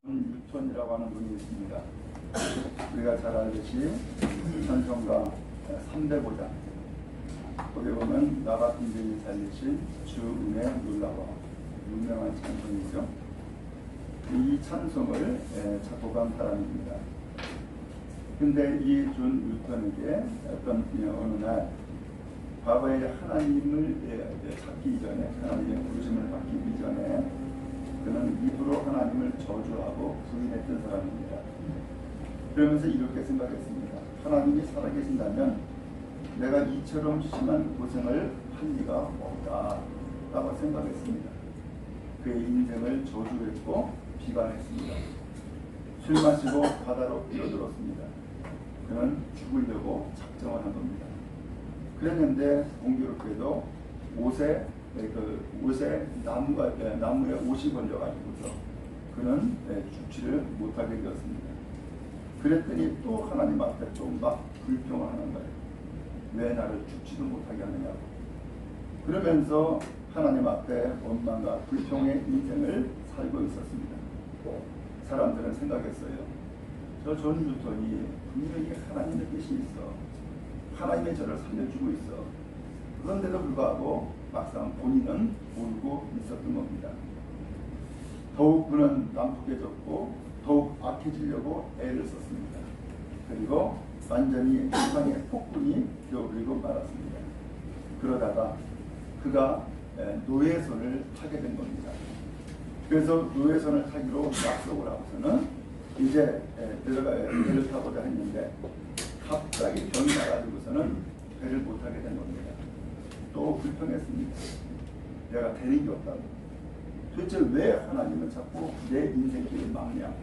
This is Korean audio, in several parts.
뉴턴이라고 하는 분이 있습니다. 우리가 잘 알듯이 찬송가 3대 보장, 거기 보면 나 같은 죄인 살리신 주 은혜 놀라워, 유명한 찬송이죠. 이 찬송을 작곡한 사람입니다. 근데 이 존 뉴턴에게 어느 날 과거에 하나님을 찾기 이전에, 하나님의 부르심을 받기 이전에 그는 입으로 하나님을 저주하고 부인했던 사람입니다. 그러면서 이렇게 생각했습니다. 하나님이 살아계신다면 내가 이처럼 심한 고생을 할 리가 없다라고 생각했습니다. 그의 인생을 저주했고 비관했습니다. 술 마시고 바다로 뛰어들었습니다. 그는 죽으려고 작정을 한 겁니다. 그랬는데 공교롭게도 옷에 나무에 옷이 걸려가지고서 그는 죽지를 못하게 되었습니다. 그랬더니 또 하나님 앞에 또 막 불평을 하는 거예요. 왜 나를 죽지도 못하게 하느냐고. 그러면서 하나님 앞에 원망과 불평의 인생을 살고 있었습니다. 사람들은 생각했어요. 저 존 뉴턴이 분명히 하나님의 뜻이 있어. 하나님의 저를 살려주고 있어. 그런데도 불구하고 막상 본인은 모르고 있었던 겁니다. 더욱 그는 난폭해졌고 더욱 악해지려고 애를 썼습니다. 그리고 완전히 세상의 폭군이 되어버리고 말았습니다. 그러다가 그가 노예손을 타게 된 겁니다. 그래서 노예손을 타기로 약속을 하고서는 이제 배를 타고자 했는데 갑자기 병이 나가지고서는 배를 못 타게 된 겁니다. 또 불평했습니다. 내가 되는 게 없다고. 도대체 왜 하나님은 자꾸 내 인생길을 막냐.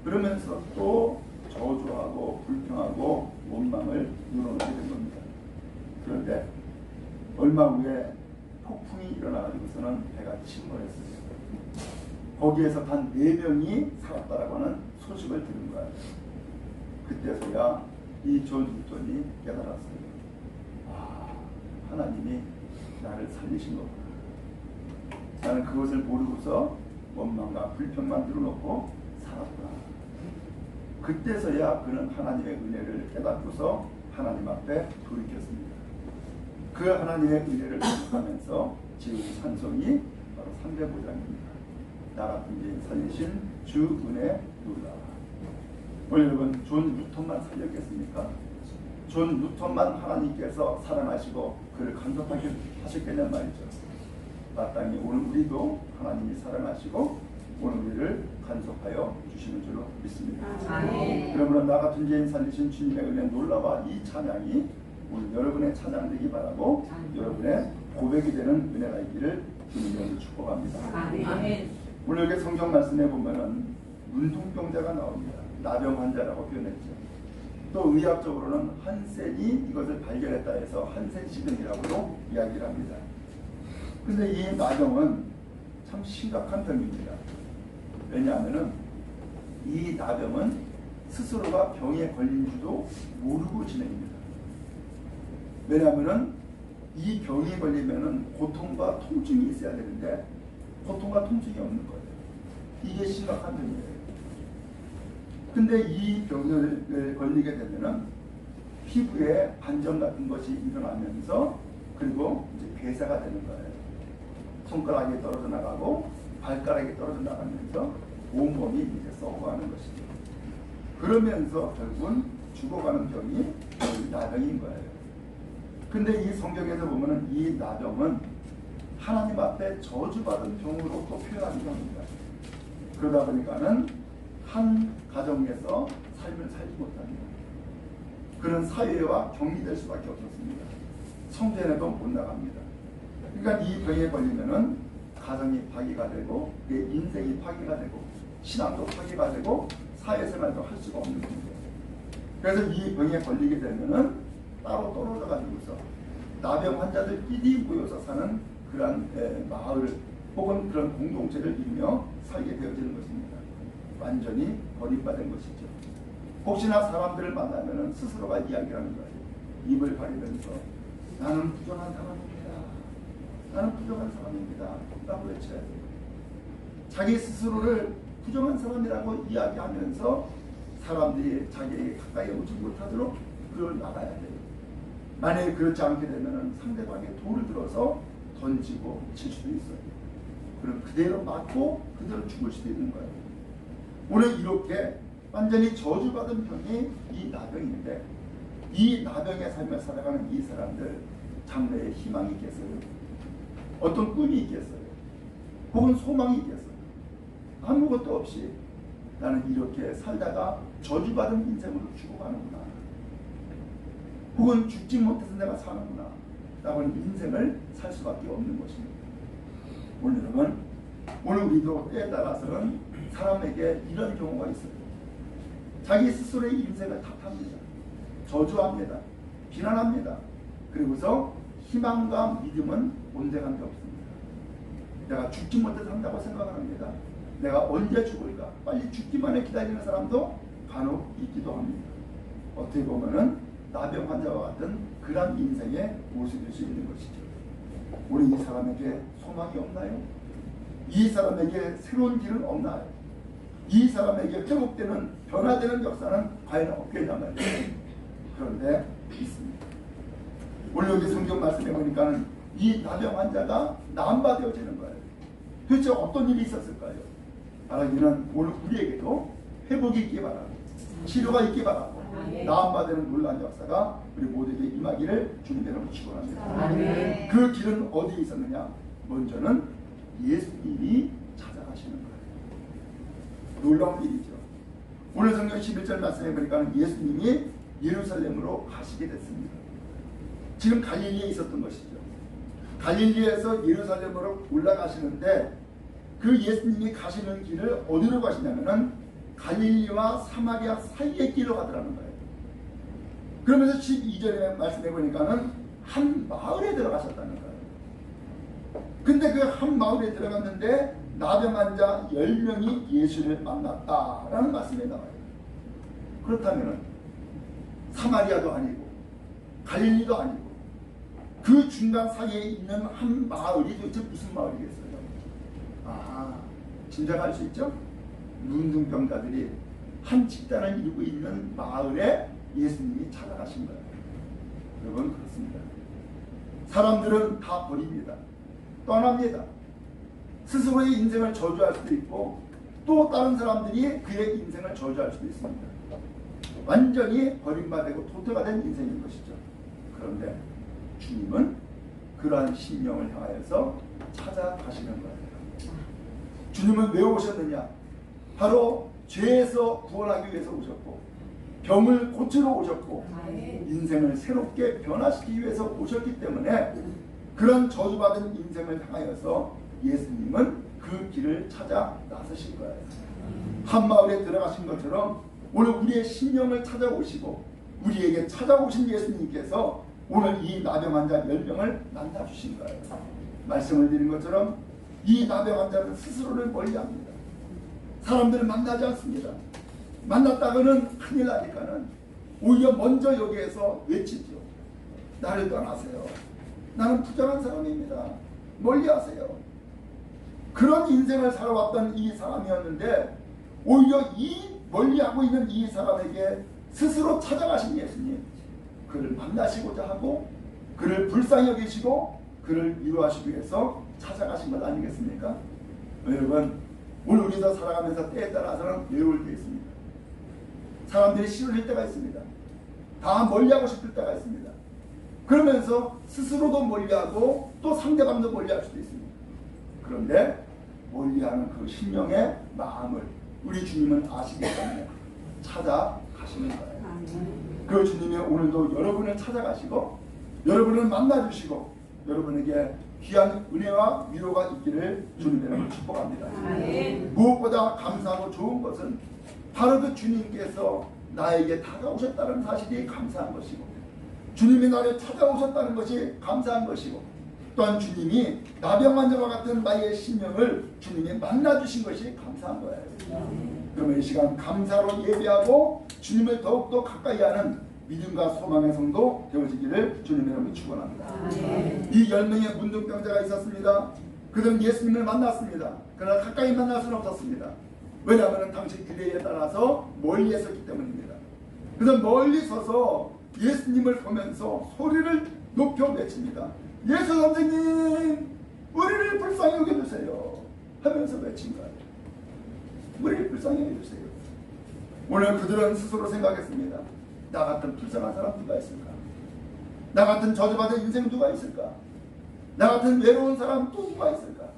그러면서 또 저주하고 불평하고 원망을 늘어놓게 된 겁니다. 그런데 얼마 후에 폭풍이 일어나가지고서는 배가 침몰했습니다. 거기에서 단 4명이 살았다라고 하는 소식을 들은 거예요. 그때서야 이 존 뉴턴이 깨달았어요. 하나님이 나를 살리신 거구나. 나는 그것을 모르고서 원망과 불평만 늘어놓고 살았구나. 그때서야 그는 하나님의 은혜를 깨닫고서 하나님 앞에 돌이켰습니다. 그 하나님의 은혜를 생각하면서 지은 찬송이 바로 300보장입니다. 나 같은 죄인 살리신 주 은혜 놀라워. 오늘 여러분 존 뉴턴만 살렸겠습니까? 존 뉴턴만 하나님께서 사랑하시고 그를 간섭하셨겠냔 말이죠. 마땅히 오늘 우리도 하나님이 사랑하시고 오늘 우리를 간섭하여 주시는 줄로 믿습니다. 그러므로 나 같은 죄인 살리신 주님의 은혜 놀라와 이 찬양이 오늘 여러분의 찬양 되기 바라고 여러분의 고백이 되는 은혜가 있기를 주님으로 축복합니다. 오늘 여기 성경 말씀에 보면은 문둥병자가 나옵니다. 나병 환자라고 표현했죠. 또 의학적으로는 한센이 이것을 발견했다 해서 한센시병이라고도 이야기를 합니다. 근데 이 나병은 참 심각한 병입니다. 왜냐하면 이 나병은 스스로가 병에 걸린 줄도 모르고 진행입니다. 왜냐하면 이 병이 걸리면 고통과 통증이 있어야 되는데 고통과 통증이 없는 거예요. 이게 심각한 병이에요. 근데 이 병을 걸리게 되면은 피부에 반점 같은 것이 일어나면서 그리고 이제 괴사가 되는 거예요. 손가락이 떨어져 나가고 발가락이 떨어져 나가면서 온몸이 이제 썩어가는 것이죠. 그러면서 결국은 죽어가는 병이 나병인 거예요. 근데 이 성경에서 보면은 이 나병은 하나님 앞에 저주받은 병으로 또 표현하기도 합니다. 그러다 보니까는 한 가정에서 삶을 살지 못합니다. 그런 사회와 격리될 수밖에 없었습니다. 성전에도 못 나갑니다. 그러니까 이 병에 걸리면은 가정이 파괴가 되고 내 인생이 파괴가 되고 신앙도 파괴가 되고 사회생활도 할 수가 없는 겁니다. 그래서 이 병에 걸리게 되면은 따로 떨어져 가지고서 나병 환자들끼리 모여서 사는 그런 마을 혹은 그런 공동체를 이루며 살게 되어지는 것입니다. 완전히 버림받은 것이죠. 혹시나 사람들을 만나면 스스로가 이야기하는 거예요. 입을 가리면서 나는 부정한 사람입니다. 나는 부정한 사람입니다. 라고 외쳐야 돼요. 자기 스스로를 부정한 사람이라고 이야기하면서 사람들이 자기에게 가까이 오지 못하도록 그걸 막아야 돼요. 만약에 그렇지 않게 되면 상대방의 돌을 들어서 던지고 칠 수도 있어요. 그럼 그대로 맞고 그대로 죽을 수도 있는 거예요. 오늘 이렇게 완전히 저주받은 병이 이 나병인데, 이 나병의 삶을 살아가는 이 사람들, 장래에 희망이 있겠어요? 어떤 꿈이 있겠어요? 혹은 소망이 있겠어요? 아무것도 없이 나는 이렇게 살다가 저주받은 인생으로 죽어가는구나, 혹은 죽지 못해서 내가 사는구나 라고 하는 인생을 살 수밖에 없는 것입니다. 오늘 우리도 때에 따라서는 사람에게 이런 경우가 있어요. 자기 스스로의 인생을 탓합니다. 저주합니다. 비난합니다. 그리고서 희망과 믿음은 온데간 게 없습니다. 내가 죽지 못해서 산다고 생각합니다. 내가 언제 죽을까? 빨리 죽기만을 기다리는 사람도 간혹 있기도 합니다. 어떻게 보면은 나병 환자와 같은 그런 인생의 모습일 수 있는 것이죠. 우리 이 사람에게 소망이 없나요? 이 사람에게 새로운 길은 없나요? 이 사람에게 회복되는 변화되는 역사는 과연 없겠냐 말이에요. 그런데 있습니다. 오늘 여기 성경 말씀해 보니까는 이 나병 환자가 나음받아지는 거예요. 도대체 어떤 일이 있었을까요? 바라기는 오늘 우리에게도 회복이 있기 바라고, 치료가 있기 바라고, 나음받는 놀라운 역사가 우리 모두에게 임하기를 주님으로 축원합니다. 그 길은 어디에 있었느냐? 먼저는 예수님이 찾아가시는 거예요. 놀라운 일이죠. 오늘 성경 11절 말씀해 보니까 예수님이 예루살렘으로 가시게 됐습니다. 지금 갈릴리에 있었던 것이죠. 갈릴리에서 예루살렘으로 올라가시는데, 그 예수님이 가시는 길을 어디로 가시냐면은 갈릴리와 사마리아 사이의 길로 가더라는 거예요. 그러면서 12절에 말씀해 보니까는 한 마을에 들어가셨다는 거예요. 근데 그 한 마을에 들어갔는데 나병 환자 10명이 예수를 만났다라는 말씀이 나와요. 그렇다면은 사마리아도 아니고 갈릴리도 아니고 그 중간 사이에 있는 한 마을이 도대체 무슨 마을이겠어요? 짐작할 수 있죠? 문둥병자들이 한 집단을 이루고 있는 마을에 예수님이 찾아가신 거예요. 여러분, 그렇습니다. 사람들은 다 버립니다. 떠납니다. 스스로의 인생을 저주할 수도 있고 또 다른 사람들이 그의 인생을 저주할 수도 있습니다. 완전히 버림받고 도태가 된 인생인 것이죠. 그런데 주님은 그러한 심령을 향하여서 찾아가시는 거예요. 주님은 왜 오셨느냐? 바로 죄에서 구원하기 위해서 오셨고, 병을 고치러 오셨고, 인생을 새롭게 변화시키기 위해서 오셨기 때문에 그런 저주받은 인생을 향하여서 예수님은 그 길을 찾아 나서신 거예요. 한 마을에 들어가신 것처럼 오늘 우리의 심령을 찾아오시고 우리에게 찾아오신 예수님께서 오늘 이 나병 환자 10명을 만나주신 거예요. 말씀을 드린 것처럼 이 나병 환자는 스스로를 멀리합니다. 사람들을 만나지 않습니다. 만났다가는 큰일 나니까는 오히려 먼저 여기에서 외치죠. 나를 떠나세요. 나는 부정한 사람입니다. 멀리하세요. 그런 인생을 살아왔던 이 사람이었는데 오히려 이 멀리하고 있는 이 사람에게 스스로 찾아가신 예수님, 그를 만나시고자 하고 그를 불쌍히 여기시고 그를 위로하시기 위해서 찾아가신 것 아니겠습니까? 여러분, 오늘 우리도 살아가면서 때에 따라서는 외로울 때 있습니다. 사람들이 싫어질 때가 있습니다. 다 멀리하고 싶을 때가 있습니다. 그러면서 스스로도 멀리하고 또 상대방도 멀리할 수도 있습니다. 그런데 멀리하는 그 심령의 마음을 우리 주님은 아시기 때문에 찾아가시는 거예요. 그 주님이 오늘도 여러분을 찾아가시고 여러분을 만나주시고 여러분에게 귀한 은혜와 위로가 있기를 주님의 축복합니다. 무엇보다 감사하고 좋은 것은 바로 그 주님께서 나에게 다가오셨다는 사실이 감사한 것이고, 주님이 나를 찾아오셨다는 것이 감사한 것이고, 또한 주님이 나병 환자와 같은 나의 심령을 주님이 만나주신 것이 감사한 거예요. 그러면 이 시간 감사로 예배하고 주님을 더욱더 가까이 하는 믿음과 소망의 성도 되어지기를 주님의 이름으로 축원합니다. 이 10명의 문둥병자가 있었습니다. 그들은 예수님을 만났습니다. 그러나 가까이 만날 수는 없었습니다. 왜냐하면 당시 규례에 따라서 멀리 했었기 때문입니다. 그들은 멀리 서서 예수님을 보면서 소리를 높여 외칩니다. 예수 선생님, 우리를 불쌍히 여겨주세요 하면서 외친 거예요. 우리를 불쌍히 여겨주세요. 오늘 그들은 스스로 생각했습니다. 나 같은 불쌍한 사람 누가 있을까? 나 같은 저주받은 인생 누가 있을까? 나 같은 외로운 사람 또 누가 있을까?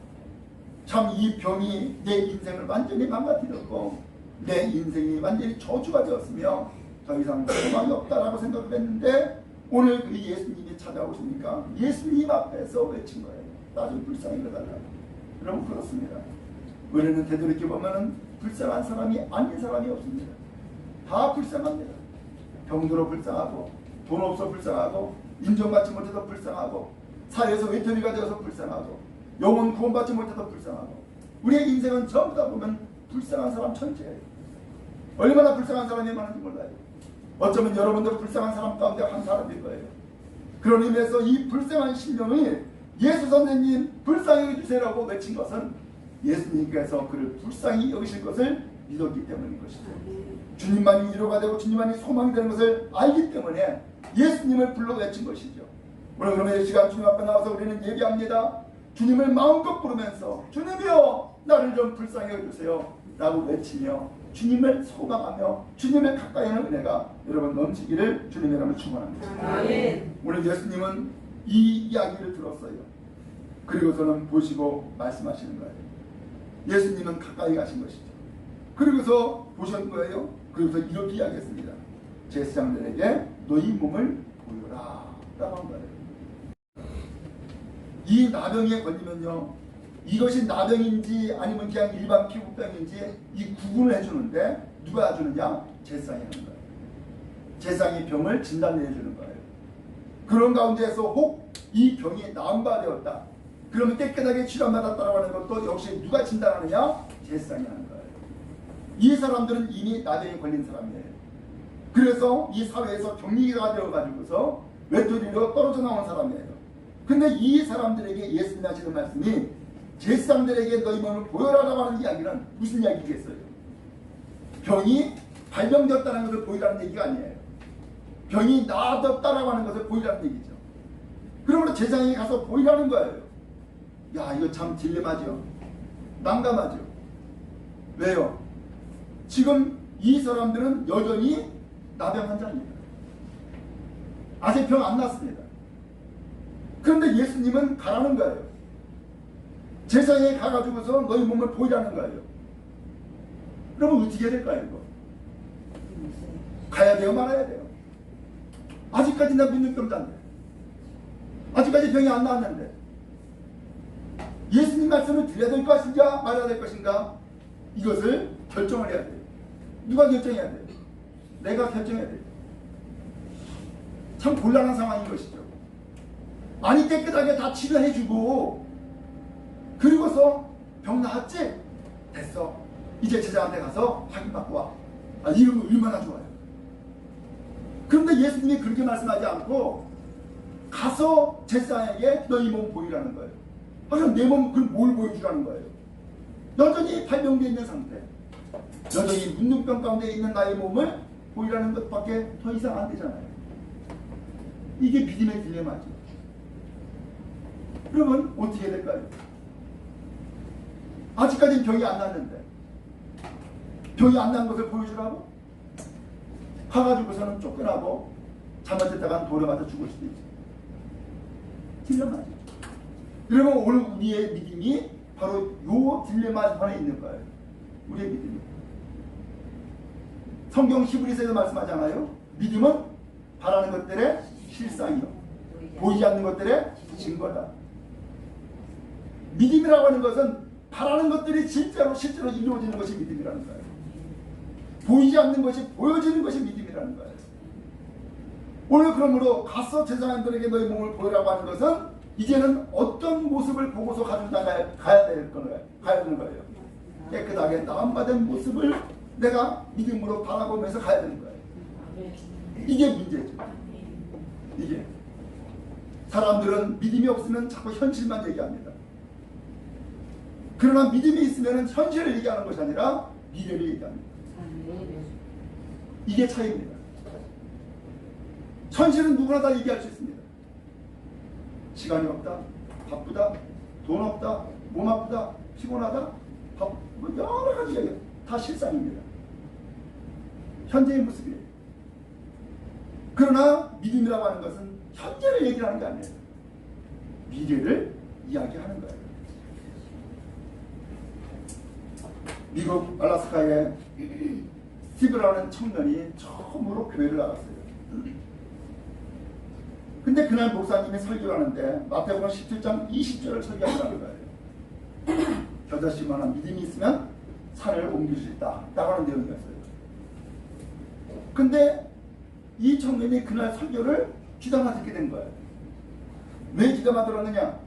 참 이 병이 내 인생을 완전히 망가뜨렸고 내 인생이 완전히 저주가 되었으며 더 이상 소망이 없다라고 생각을 했는데 오늘 그 예수님이 찾아오시니까 예수님 앞에서 외친 거예요. 나 좀 불쌍히 여겨달라고. 여러분 그렇습니다. 우리는 되돌이켜보면 불쌍한 사람이 아닌 사람이 없습니다. 다 불쌍합니다. 병들어 불쌍하고 돈 없어 불쌍하고 인정받지 못해서 불쌍하고 사회에서 외톨이가 되어서 불쌍하고 영혼 구원받지 못해서 불쌍하고 우리의 인생은 전부 다 보면 불쌍한 사람 천재예요. 얼마나 불쌍한 사람이 많은지 몰라요. 어쩌면 여러분도 불쌍한 사람 가운데 한 사람일 거예요. 그런 의미에서 이 불쌍한 심령을 예수 선생님 불쌍히 여기주세요라고 외친 것은 예수님께서 그를 불쌍히 여기실 것을 믿었기 때문인 것이죠. 주님만이 위로가 되고 주님만이 소망이 되는 것을 알기 때문에 예수님을 불러 외친 것이죠. 오늘 그러면 이 시간 주님 앞에 나와서 우리는 예비합니다. 주님을 마음껏 부르면서 주님이여 나를 좀 불쌍히 여겨주세요 라고 외치며 주님을 소망하며 주님을 가까이 하는 은혜가 여러분 넘치기를 주님의 이름으로 축원합니다. 오늘 예수님은 이 이야기를 들었어요. 그리고서는 보시고 말씀하시는 거예요. 예수님은 가까이 가신 것이죠. 그리고서 보신 거예요. 그리고서 이렇게 이야기했습니다. 제사장들에게 너희 몸을 보여라 라고 한 거예요. 이 나병에 걸리면요, 이것이 나병인지 아니면 그냥 일반 피부병인지 이 구분을 해주는데 누가 해주느냐? 제사장이 하는 거예요. 제사장이 병을 진단해 주는 거예요. 그런 가운데에서 혹 이 병이 나음바되었다, 그러면 깨끗하게 치료받았다고 하는 것도 역시 누가 진단하느냐? 제사장이 하는 거예요. 이 사람들은 이미 나병에 걸린 사람이에요. 그래서 이 사회에서 격리가 되어가지고서 외톨이로 떨어져 나온 사람이에요. 근데 이 사람들에게 예수님이 하시는 말씀이 제사장들에게 너희 몸을 보여라라고 하는 이야기는 무슨 이야기겠어요? 병이 발병되었다는 것을 보이라는 얘기가 아니에요. 병이 나아졌다라고 하는 것을 보이라는 얘기죠. 그러므로 제사장에 가서 보이라는 거예요. 야, 이거 참 딜레마죠. 난감하죠. 왜요? 지금 이 사람들은 여전히 나병 환자입니다. 아직 병 안 났습니다. 그런데 예수님은 가라는 거예요. 제사장에 가가지고서 너희 몸을 보이라는 거예요. 그러면 어떻게 해야 될까요? 이거? 가야 돼요? 말아야 돼요? 아직까지 나 문둥병자인데, 아직까지 병이 안 나왔는데 예수님 말씀을 드려야 될 것인가 말아야 될 것인가, 이것을 결정을 해야 돼요. 누가 결정해야 돼요? 내가 결정해야 돼요. 참 곤란한 상황인 것이죠. 아니 깨끗하게 다 치료해주고 그리고서 병 나았지? 됐어. 이제 제자한테 가서 확인받고 와. 아, 이런 거 얼마나 좋아요. 그런데 예수님이 그렇게 말씀하지 않고 가서 제사장에게 너희 몸 보이라는 거예요. 그럼 내 몸 그걸 뭘 보여주라는 거예요? 여전히 발병되어 있는 상태, 여전히 문둥병 가운데 있는 나의 몸을 보이라는 것밖에 더 이상 안 되잖아요. 이게 믿음의 딜레마죠. 그러면 어떻게 해야 될까요? 아직까지는 병이 안 났는데 병이 안 난 것을 보여주라고? 가가지고서는 쫓겨나고 잘못했다가 돌에 맞아 죽을 수도 있죠. 딜레마죠. 그러면 오늘 우리의 믿음이 바로 요 딜레마 안에 있는 거예요. 우리의 믿음이. 성경 히브리서에서 말씀하잖아요. 믿음은 바라는 것들의 실상이요, 보이지 않는 것들의 증거다. 믿음이라고 하는 것은 바라는 것들이 실제로 이루어지는 것이 믿음이라는 거예요. 보이지 않는 것이 보여지는 것이 믿음이라는 거예요. 오늘 그러므로 가서 제사장들에게 너희 몸을 보이라고 하는 것은 이제는 어떤 모습을 보고서 가지고 가야 되는 거예요. 깨끗하게 나음받은 모습을 내가 믿음으로 바라보면서 가야 되는 거예요. 이게 문제죠. 이게 사람들은 믿음이 없으면 자꾸 현실만 얘기합니다. 그러나 믿음이 있으면 현실을 얘기하는 것이 아니라 미래를 얘기합니다. 이게 차이입니다. 현실은 누구나 다 얘기할 수 있습니다. 시간이 없다, 바쁘다, 돈 없다, 몸 아프다, 피곤하다, 뭐 여러 가지 얘기 다 실상입니다. 현재의 모습이에요. 그러나 믿음이라고 하는 것은 현재를 얘기하는 게 아니에요. 미래를 이야기하는 거예요. 미국 알래스카에 스티브라는 청년이 처음으로 교회를 나갔어요. 근데 그날 목사님이 설교를 하는데 마태복음 17장 20절을 설교하는 거예요. 겨자씨만한 믿음이 있으면 산을 옮길 수 있다. 라고 하는 내용이었어요. 근데 이 청년이 그날 설교를 귀담아 듣게 된 거예요. 왜 귀담아 들었느냐?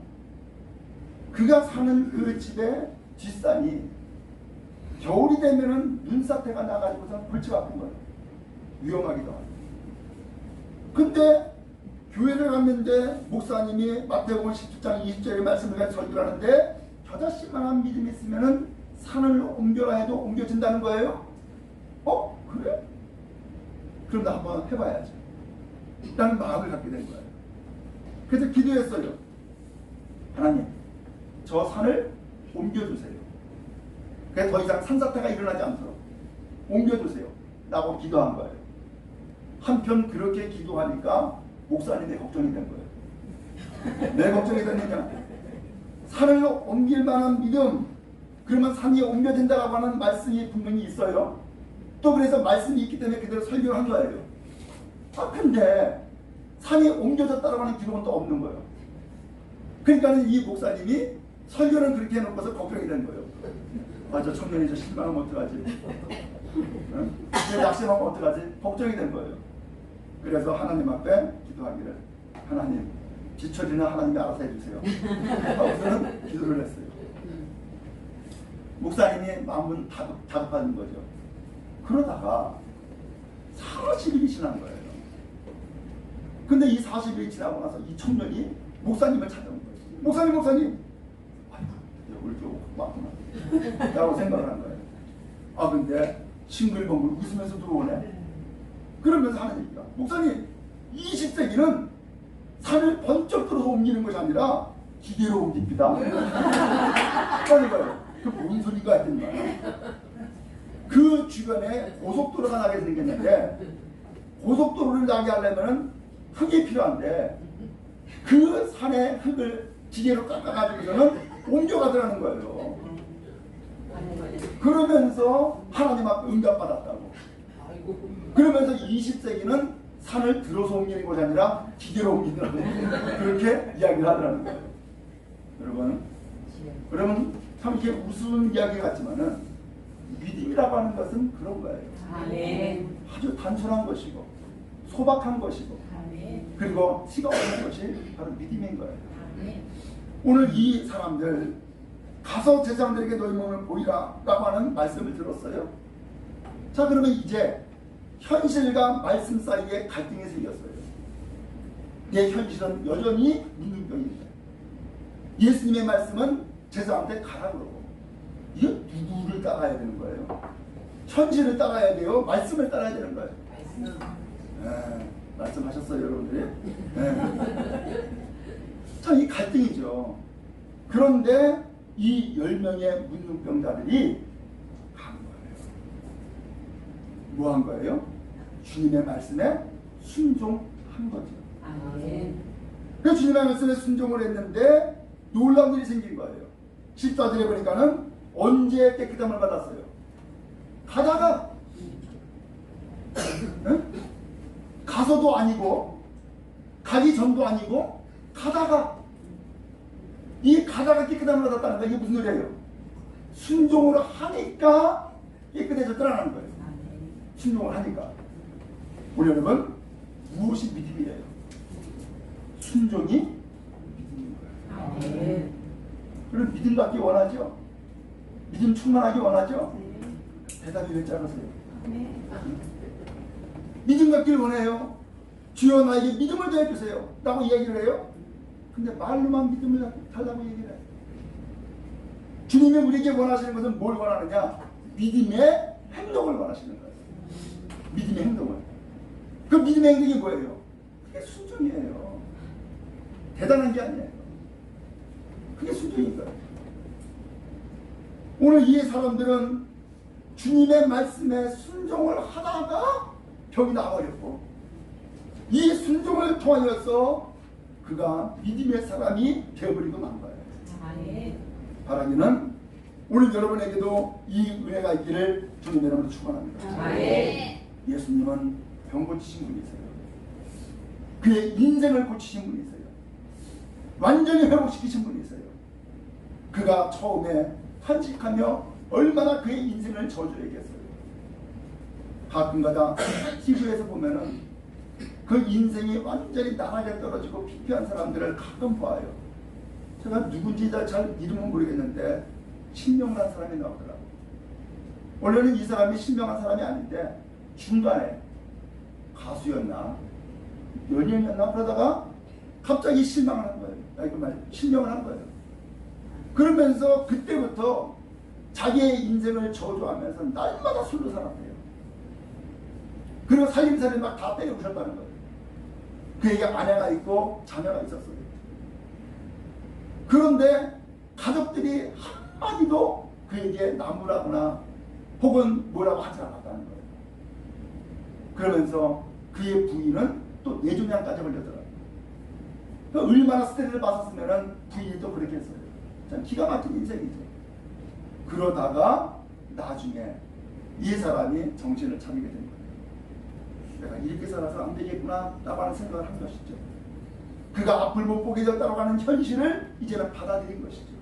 그가 사는 그 집의 뒷산이 겨울이 되면은 눈사태가 나가지고서 골치 아픈 거예요. 위험하기도 하고. 근데 교회를 갔는데 목사님이 마태복음 17장 20절의 말씀을 설교를 하는데 겨자씨만한 믿음이 있으면은 산을 옮겨라 해도 옮겨진다는 거예요. 그래? 그럼 나 한번 해봐야지 라는 마음을 갖게 된 거예요. 그래서 기도했어요. 하나님, 저 산을 옮겨주세요. 그래서 더 이상 산사태가 일어나지 않도록 옮겨주세요 라고 기도한 거예요. 한편 그렇게 기도하니까 목사님의 걱정이 된 거예요. 왜 걱정이 됐느냐? 산을 옮길 만한 믿음, 그러면 산이 옮겨진다고 하는 말씀이 분명히 있어요. 또 그래서 말씀이 있기 때문에 그대로 설교를 한 거예요. 근데 산이 옮겨졌다고 하는 기록은 또 없는 거예요. 그러니까 이 목사님이 설교는 그렇게 해놓고서 걱정이 된 거예요. 저 청년이 저 실망하면 어떡하지? 내 낙심하면 어떡하지? 걱정이 된 거예요. 그래서 하나님 앞에 기도하기를, 하나님, 지처리는 하나님이 알아서 해주세요. 하고서는 기도를 했어요. 목사님이 마음은 다급한 거죠. 그러다가 40일이 지난 거예요. 근데 이 40일이 지나고 나서 이 청년이 목사님을 찾아온 거예요. 목사님, 아이고, 우리 좀 왔구나 라고 생각을 한 거예요. 근데 싱글벙글 웃으면서 들어오네. 그러면서 하는 얘기가, 목사님, 20세기는 산을 번쩍 들어서 옮기는 것이 아니라 기계로 옮깁니다. 하는 거예요. 그 뭔 소리가 했더니 그 주변에 고속도로가 나게 생겼는데, 고속도로를 나게 하려면 흙이 필요한데 그 산의 흙을 기계로 깎아가지고서는 옮겨가더라는 거예요. 그러면서 하나님 앞에 응답받았다고. 그러면서 20세기는 산을 들어서 옮기는 것이 아니라 기계로 옮기더라고. 그렇게 이야기를 하더라는 거예요. 여러분 참 이렇게 우스운 이야기 같지만은 믿음이라고 하는 것은 그런 거예요. 아주 단순한 것이고 소박한 것이고 그리고 티가 없는 것이 바로 믿음인 거예요. 오늘 이 사람들 가서 제사장들에게 너희 몸을 보이라 라고 하는 말씀을 들었어요. 자, 그러면 이제 현실과 말씀 사이에 갈등이 생겼어요. 내 현실은 여전히 문둥병입니다. 예수님의 말씀은 제사장한테 가라 그러고, 이게 누구를 따라야 되는 거예요? 현실을 따라야 돼요? 말씀을 따라야 되는 거예요? 말씀하셨어요, 여러분들이? 참, 이 갈등이죠. 그런데 이 10명의 문둥병자들이 간 거예요. 뭐 한 거예요? 주님의 말씀에 순종한 거죠. 그래서 주님의 말씀에 순종을 했는데 놀라운 일이 생긴 거예요. 14절에 보니까는 언제 깨끗함을 받았어요? 가다가 가서도 아니고 가기 전도 아니고 가다가, 이 가다가 깨끗함을 받았다는 거, 이게 무슨 소리예요? 순종을 하니까 깨끗해졌더라는 거예요. 순종을 하니까. 우리 여러분, 무엇이 믿음이에요? 순종이 믿음인 거예요. 그럼 믿음 받기 원하죠? 믿음 충만하기 원하죠? 대답이 왜 작으세요? 믿음 갖기를 원해요. 주여 나에게 믿음을 더해주세요 라고 얘기를 해요. 근데 말로만 믿음을 달라고 얘기를 해요. 주님이 우리에게 원하시는 것은 뭘 원하느냐? 믿음의 행동을 원하시는 거예요. 믿음의 행동을. 그 믿음의 행동이 뭐예요? 그게 순종이에요. 대단한 게 아니에요. 그게 순종인 거예요. 오늘 이 사람들은 주님의 말씀에 순종을 하다가 병이 나버렸고, 이 순종을 통하여서 그가 믿음의 사람이 되어버리고 만 거예요. 바라기는 오늘 여러분에게도 이 은혜가 있기를 주님 이름으로 축원합니다. 예수님은 병 고치신 분이세요. 그의 인생을 고치신 분이세요. 완전히 회복시키신 분이세요. 그가 처음에 탄식하며 얼마나 그의 인생을 저주했겠어요. 가끔가다 TV에서 보면은 그 인생이 완전히 나락에 떨어지고 피폐한 사람들을 가끔 봐요. 제가 누군지 잘 이름은 모르겠는데 신명한 사람이 나오더라고요. 원래는 이 사람이 신명한 사람이 아닌데 중간에 가수였나 연예인이었나 그러다가 갑자기 실망을 한 거예요. 실명을 한 거예요. 그러면서 그때부터 자기의 인생을 저주하면서 날마다 술로 살았대요. 그리고 살림살이 막 다 때려부셨다는 거예요. 그에게 아내가 있고 자녀가 있었어요. 그런데 가족들이 한마디도 그에게 나무라거나 혹은 뭐라고 하지 않았다는 거예요. 그러면서 그의 부인은 또 뇌종양까지 걸렸더라고요. 얼마나 스트레스를 받았으면 부인이 또 그렇게 했어요. 참 기가 막힌 인생이죠. 그러다가 나중에 이 사람이 정신을 차리게 된 거예요. 내가 이렇게 살아서 안 되겠구나 라고 하는 생각을 한 것이죠. 그가 앞을 못 보게 되었다고 하는 현실을 이제는 받아들인 것이죠.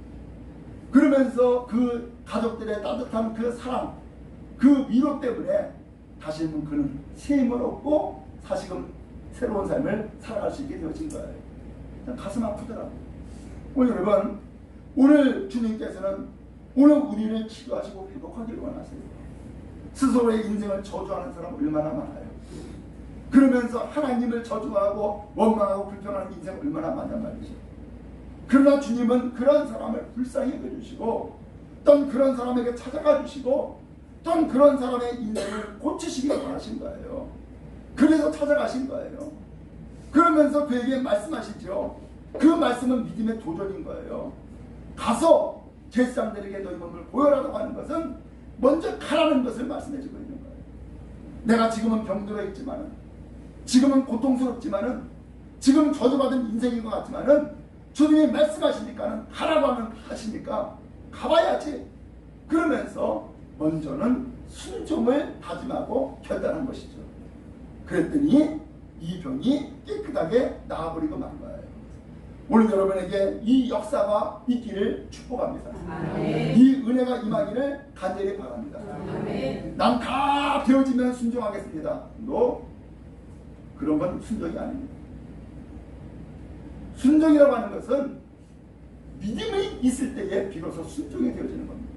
그러면서 그 가족들의 따뜻한 그 사랑, 그 위로 때문에 다시 한번 그는 새 힘을 얻고 다시금 새로운 삶을 살아갈 수 있게 되어진 거예요. 가슴 아프더라고요. 오늘 여러분, 오늘 주님께서는 오늘 우리를 치료하시고 회복하기를 원하세요. 스스로의 인생을 저주하는 사람 얼마나 많아요. 그러면서 하나님을 저주하고 원망하고 불평하는 인생 얼마나 많단 말이죠. 그러나 주님은 그런 사람을 불쌍히 여겨주시고 또 그런 사람에게 찾아가 주시고 또 그런 사람의 인생을 고치시기 원하신 거예요. 그래서 찾아가신 거예요. 그러면서 그에게 말씀하시죠. 그 말씀은 믿음의 도전인 거예요. 가서 제사장들에게 너희 몸을 보여라고 하는 것은 먼저 가라는 것을 말씀해주고 있는 거예요. 내가 지금은 병들어 있지만은, 지금은 고통스럽지만은, 지금 저주받은 인생인 것 같지만은 주님이 말씀하시니까는 가라고 하시니까 가봐야지. 그러면서 먼저는 순종을 다짐하고 결단한 것이죠. 그랬더니 이 병이 깨끗하게 나아버리고 만 거예요. 오늘 여러분에게 이 역사가 있기를 축복합니다. 아멘. 이 은혜가 임하기를 간절히 바랍니다. 난 다 되어지면 순종하겠습니다. 그런 건 순종이 아닙니다. 순종이라고 하는 것은 믿음이 있을 때에 비로소 순종이 되어지는 겁니다.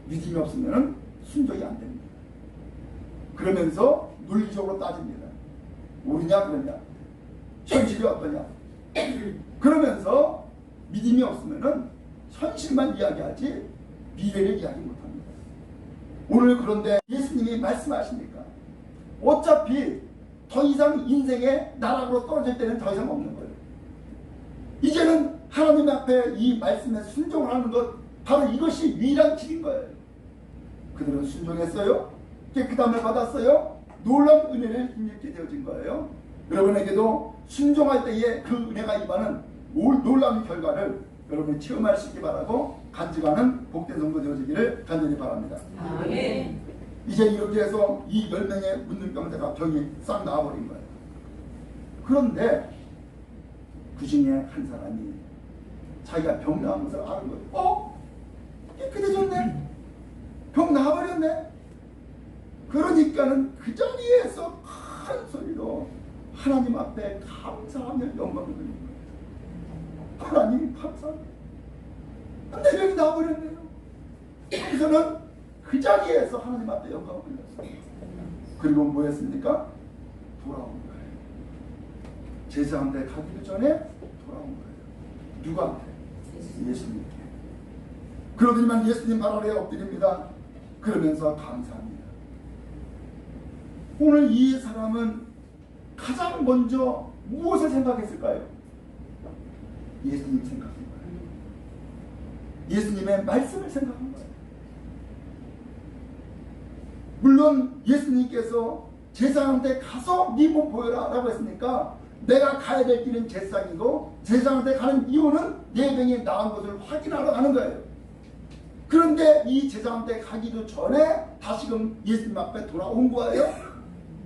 믿음이 없으면 순종이 안 됩니다. 그러면서 논리적으로 따집니다. 옳으냐 그러냐, 현실이 어떠냐. 그러면서 믿음이 없으면 현실만 이야기하지 미래를 이야기 못합니다. 오늘 그런데 예수님이 말씀하시니까 어차피 더 이상 인생의 나락으로 떨어질 때는 더 이상 없는 거예요. 이제는 하나님 앞에 이 말씀에 순종을 하는 것, 바로 이것이 유일한 길인 거예요. 그들은 순종했어요. 깨끗함을 받았어요. 놀라운 은혜를 힘입게 되어진 거예요. 여러분에게도 순종할 때에 그 은혜가 임하는 놀라운 결과를 여러분이 체험할 수 있게 바라고 간증하는 복된 성도 되어지기를 간절히 바랍니다. 아멘. 이제 이렇게 해서 이 10명의 문둥병자가 병이 싹 나와버린 거예요. 그런데 그 중에 한 사람이 자기가 병 나은 것을 아는 거예요. 깨끗해졌네. 병 나와버렸네. 그러니까는 그 자리에서 큰 소리로 하나님 앞에 감사하며 영광을 드리는 거예요. 하나님 감사합니다. 내 병이 나와버렸네요. 그래서는 그 자리에서 하나님 앞에 영광을 돌렸어요. 그리고 뭐 했습니까? 돌아온 거예요. 제사함대 가기도 전에 돌아온 거예요. 누구한테? 예수님께. 그러더니만 예수님 발 아래에 엎드립니다. 그러면서 감사합니다. 오늘 이 사람은 가장 먼저 무엇을 생각했을까요? 예수님 생각한 거예요. 예수님의 말씀을 생각한 거예요. 물론 예수님께서 제사장한테 가서 네 몸 보여라 라고 했으니까 내가 가야 될 길은 제사장이고 제사장한테 가는 이유는 내 병이 나은 것을 확인하러 가는 거예요. 그런데 이 제사장한테 가기도 전에 다시금 예수님 앞에 돌아온 거예요.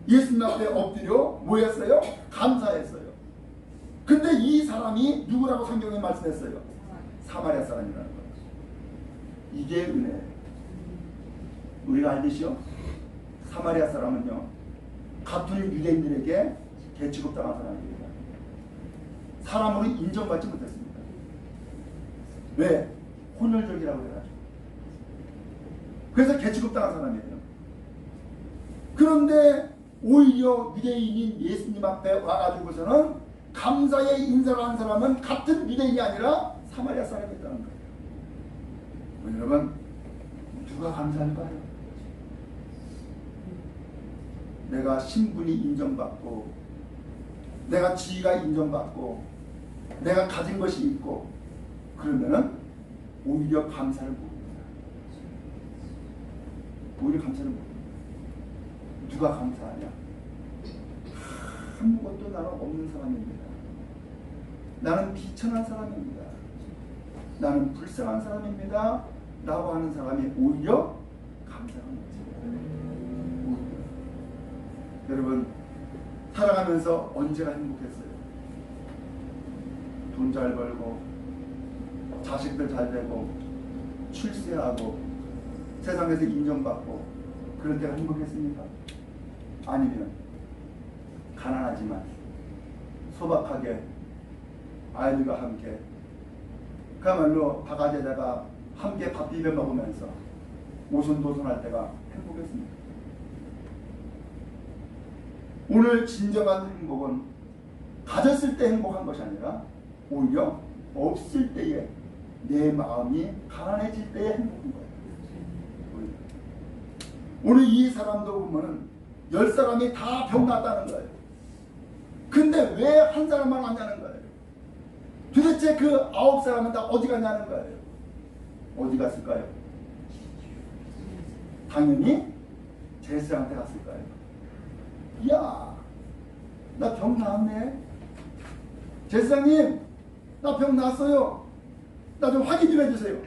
예수님 앞에 엎드려 뭐 했어요? 감사했어요. 근데 이 사람이 누구라고 성경에 말씀했어요? 사마리아 사람이라는 거예요. 이게 은혜예요. 우리가 알듯이요, 사마리아 사람은요 같은 유대인들에게 개취급당한 사람입니다. 사람으로 인정받지 못했습니다. 왜? 혼혈적이라고 해가지고. 그래서 개취급당한 사람이에요. 그런데 오히려 유대인인 예수님 앞에 와가지고서는 감사의 인사를 한 사람은 같은 유대인이 아니라 사마리아 사람이었다는 거예요. 여러분, 누가 감사할까요? 내가 신분이 인정받고 내가 지위가 인정받고 내가 가진 것이 있고 그러면은 오히려 감사를 모릅니다. 오히려 감사를 모릅니다. 누가 감사하냐? 아무것도 나는 없는 사람입니다. 나는 비천한 사람입니다. 나는 불쌍한 사람입니다. 라고 하는 사람이 오히려 감사하는 거죠. 여러분, 살아가면서 언제나 행복했어요? 돈 잘 벌고 자식들 잘 되고 출세하고 세상에서 인정받고 그럴 때가 행복했습니까? 아니면 가난하지만 소박하게 아이들과 함께 그야말로 바가지에다가 함께 밥 비벼 먹으면서 오손도손할 때가 행복했습니다. 오늘 진정한 행복은 가졌을 때 행복한 것이 아니라 오히려 없을 때에 내 마음이 가난해질 때에 행복한 거예요. 오늘 이 사람도 보면은 10사람이 다 병 났다는 거예요. 근데 왜 한 사람만 왔냐는 거예요. 도대체 그 9사람은 다 어디 갔냐는 거예요. 어디 갔을까요? 당연히 제사장한테 갔을 거예요. 야, 나 병 나았네. 제사장님, 나 병 났어요. 나 좀 확인 좀 해주세요.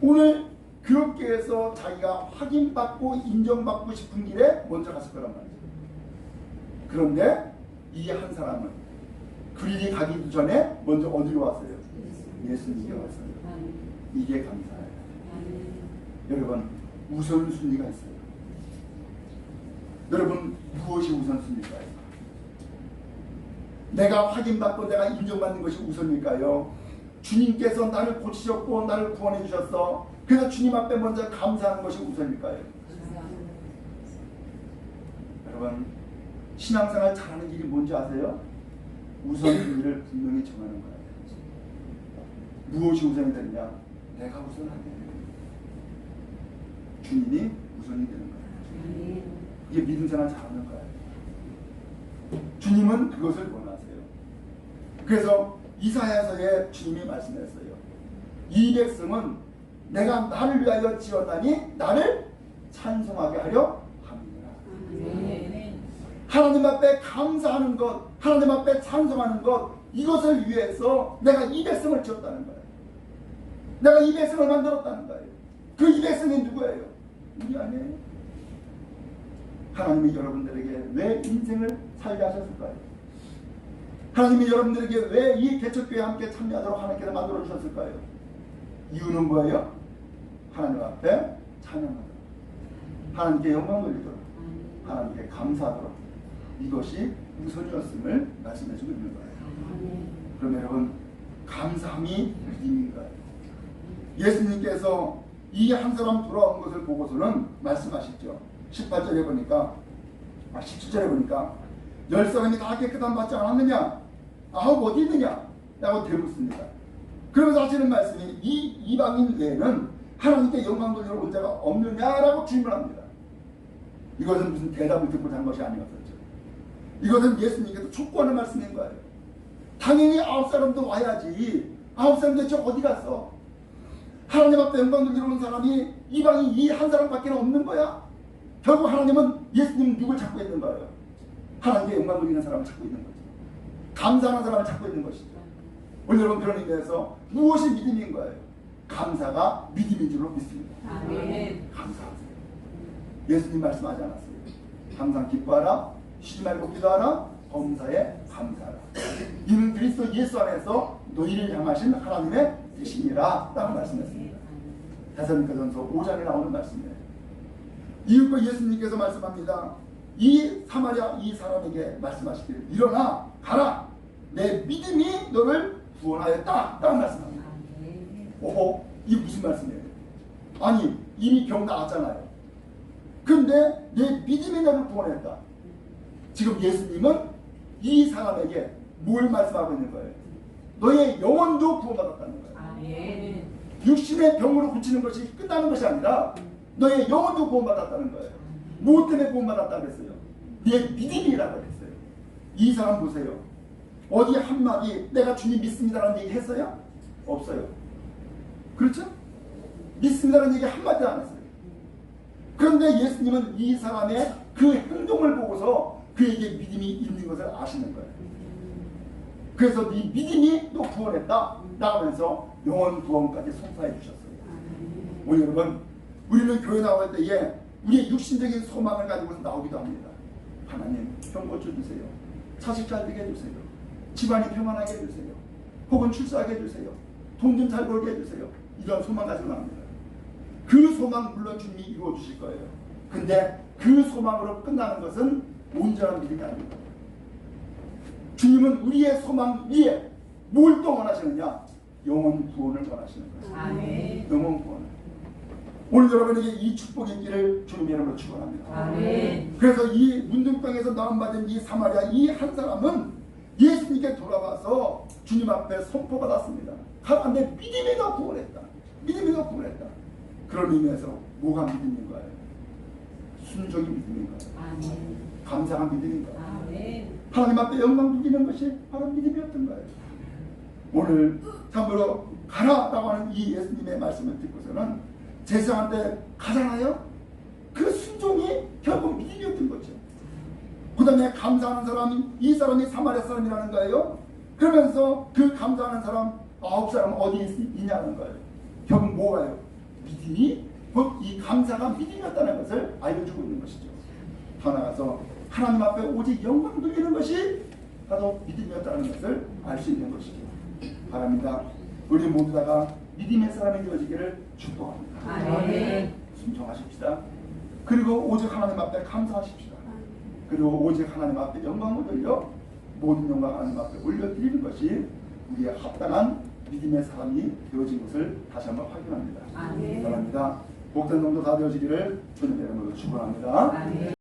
오늘 그렇게 해서 자기가 확인받고 인정받고 싶은 길에 먼저 갔을 거란 말이죠. 그런데 이 한 사람은 그 일이 가기 전에 먼저 어디로 왔어요? 예수님께 왔어요. 이게 감사해요. 여러분, 우선순위가 있어요. 여러분, 무엇이 우선순위일까요? 내가 확인받고 내가 인정받는 것이 우선일까요? 주님께서 나를 고치셨고 나를 구원해 주셨어. 그래서 주님 앞에 먼저 감사하는 것이 우선일까요? 여러분, 신앙생활 잘하는 길이 뭔지 아세요? 우선순위를 분명히 정하는 거예요. 무엇이 우선이 되느냐? 내가 우선하게. 주님이 우선이 되는 거예요. 이게 믿음 생활 잘하는 거예요. 주님은 그것을 원하세요. 그래서 이사야서에 주님이 말씀했어요. 이 백성은 내가 나를 위하여 지었다니 나를 찬송하게 하려 함이니라. 하나님 앞에 감사하는 것, 하나님 앞에 찬송하는 것, 이것을 위해서 내가 이 백성을 지었다는 거예요. 내가 이 백성을 만들었다는 거예요. 그 이 백성이 누구예요? 우리 아니에요? 하나님이 여러분들에게 왜 인생을 살게 하셨을까요? 하나님이 여러분들에게 왜 이 개척교회에 함께 참여하도록 하나님께서 만들어 주셨을까요? 이유는 뭐예요? 하나님 앞에 찬양하도록, 하나님께 영광 돌리도록, 하나님께 감사하도록, 이것이 우선이었음을 말씀해 주고 있는 거예요. 그럼 여러분, 감사함이 믿음인 거예요. 예수님께서 이 한 사람 돌아온 것을 보고서는 말씀하시죠. 18절에 보니까 17절에 보니까 10사람이 다 깨끗함 받지 않았느냐? 아홉 어디 있느냐? 라고 되묻습니다. 그러면서 하시는 말씀이 이 이방인 외에는 하나님께 영광 돌리러 온 자가 없느냐라고 질문합니다. 이것은 무슨 대답을 듣고자 한 것이 아니었었죠. 이것은 예수님께서 촉구하는 말씀인 거예요. 당연히 9사람도 와야지. 9사람 대체 어디 갔어? 하나님 앞에 영광 돌리러 온 사람이 이방인 이 한 사람밖에 없는 거야. 결국 하나님은 예수님 누굴 찾고 있는 거예요? 하나님께 영광 돌리는 사람을 찾고 있는 거죠. 감사하는 사람을 찾고 있는 것이죠. 오늘 여러분 그런 의미에서 무엇이 믿음인 거예요? 감사가 믿음인 줄로 믿습니다. 아멘. 감사하세요. 예수님 말씀하지 않았어요? 항상 기뻐하라, 쉬지 말고 기도하라, 범사에 감사하라. 이는 그리스도 예수 안에서 너희를 향하신 하나님의 뜻이니라 라고 말씀했습니다. 데살로니가전서 5장에 나오는 말씀이에요. 이웃과 예수님께서 말씀합니다. 이 사마리아 이 사람에게 말씀하시기를 일어나 가라, 내 믿음이 너를 구원하였다 라고 말씀합니다. 오호, 이게 무슨 말씀이에요? 아니 이미 병 나았잖아요. 근데 내 믿음이 너를 구원했다. 지금 예수님은 이 사람에게 뭘 말씀하고 있는 거예요? 너의 영혼도 구원받았다는 거예요. 아멘. 육신의 병으로 고치는 것이 끝나는 것이 아니라 너의 영혼도 구원받았다는 거예요. 무엇 때문에 구원받았다고 했어요? 내 믿음이라고 했어요. 이 사람 보세요. 어디 한마디 내가 주님 믿습니다라는 얘기 했어요? 없어요. 그렇죠? 믿습니다라는 얘기 한마디도 안 했어요. 그런데 예수님은 이 사람의 그 행동을 보고서 그에게 믿음이 있는 것을 아시는 거예요. 그래서 네 믿음이 너 구원했다 나오면서 영원 구원까지 선사해 주셨어요. 오늘 여러분, 우리는 교회 나올 때에 우리의 육신적인 소망을 가지고서 나오기도 합니다. 하나님 병 고쳐주세요. 자식 잘 되게 해주세요. 집안이 평안하게 해주세요. 혹은 출세하게 해주세요. 돈 좀 잘 벌게 해주세요. 이런 소망 가지고 나옵니다. 그 소망 물론 주님이 이루어 주실 거예요. 근데 그 소망으로 끝나는 것은 온전한 믿음이 아닙니다. 주님은 우리의 소망 위에 뭘 또 원하시느냐? 영혼 구원을 원하시는 거예요. 아멘. 영혼 구원. 오늘 여러분에게 이 축복의 길을 주님의 이름으로 축원합니다. 아멘. 그래서 이 문둥병에서 나음받은 이 사마리아 이 한 사람은 예수님께 돌아와서 주님 앞에 선포받았습니다. 하나님 내 믿음이 너 구원했다. 믿음이 너 구원했다. 그런 의미에서 뭐가 믿음인 거예요? 순종이 믿음인 거예요. 아멘. 감사한 믿음인 거예요. 아멘. 하나님 앞에 영광 누리는 것이 바로 믿음이었던 거예요. 오늘 참으로 가라라고 하는 이 예수님의 말씀을 듣고서는 제사장한테 가잖아요. 그 순종이 결국 믿음이었던 거죠. 그 다음에 감사하는 사람이 이 사람이 사마리아 사람이라는 거예요. 그러면서 그 감사하는 사람 9사람 어디 있냐는 거예요. 결국 뭐가요? 믿음이 곧 이 감사가 믿음이었다는 것을 알려주고 있는 것이죠. 더 나아가서 하나님 앞에 오직 영광 돌리는 것이 바로 믿음이었다는 것을 알 수 있는 것이죠. 바랍니다. 우리 모두 다가 믿음의 사람이 되어지기를 축복합니다. 아멘. 순종하십시다. 그리고 오직 하나님 앞에 감사하십시다. 그리고 오직 하나님 앞에 영광을 돌려 모든 영광 하나님 앞에 올려드리는 것이 우리의 합당한 믿음의 사람이 되어진 것을 다시 한번 확인합니다. 아멘. 바랍니다. 복된 성도 다 되어지기를 주님의 이름으로 축원합니다. 아멘.